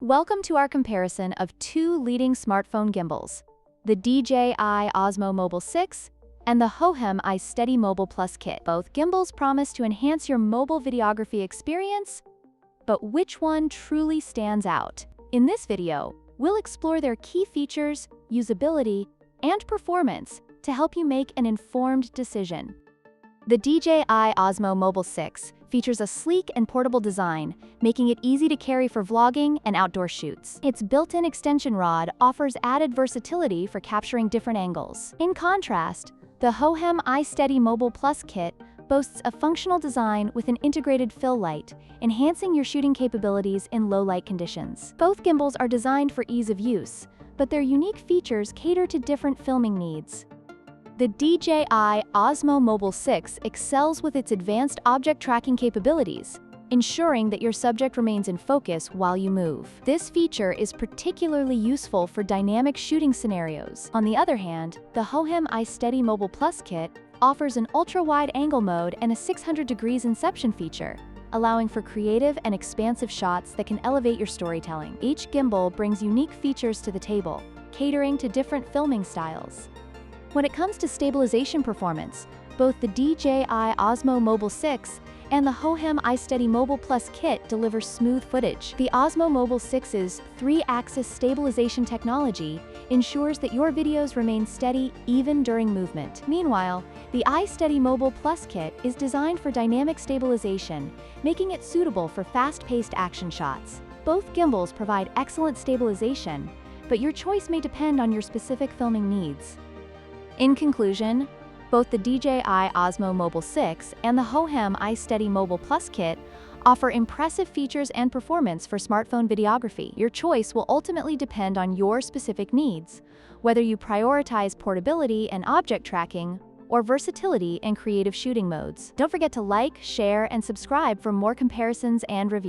Welcome to our comparison of two leading smartphone gimbals, the DJI Osmo Mobile 6 and the Hohem iSteady Mobile Plus kit. Both gimbals promise to enhance your mobile videography experience, but which one truly stands out? In this video, we'll explore their key features, usability, and performance to help you make an informed decision. The DJI Osmo Mobile 6 features a sleek and portable design, making it easy to carry for vlogging and outdoor shoots. Its built-in extension rod offers added versatility for capturing different angles. In contrast, the Hohem iSteady Mobile Plus kit boasts a functional design with an integrated fill light, enhancing your shooting capabilities in low-light conditions. Both gimbals are designed for ease of use, but their unique features cater to different filming needs. The DJI Osmo Mobile 6 excels with its advanced object tracking capabilities, ensuring that your subject remains in focus while you move. This feature is particularly useful for dynamic shooting scenarios. On the other hand, the Hohem iSteady Mobile Plus kit offers an ultra-wide angle mode and a 600 degrees inception feature, allowing for creative and expansive shots that can elevate your storytelling. Each gimbal brings unique features to the table, catering to different filming styles. When it comes to stabilization performance, both the DJI Osmo Mobile 6 and the Hohem iSteady Mobile Plus kit deliver smooth footage. The Osmo Mobile 6's 3-axis stabilization technology ensures that your videos remain steady even during movement. Meanwhile, the iSteady Mobile Plus kit is designed for dynamic stabilization, making it suitable for fast-paced action shots. Both gimbals provide excellent stabilization, but your choice may depend on your specific filming needs. In conclusion, both the DJI Osmo Mobile 6 and the Hohem iSteady Mobile Plus kit offer impressive features and performance for smartphone videography. Your choice will ultimately depend on your specific needs, whether you prioritize portability and object tracking or versatility and creative shooting modes. Don't forget to like, share, and subscribe for more comparisons and reviews.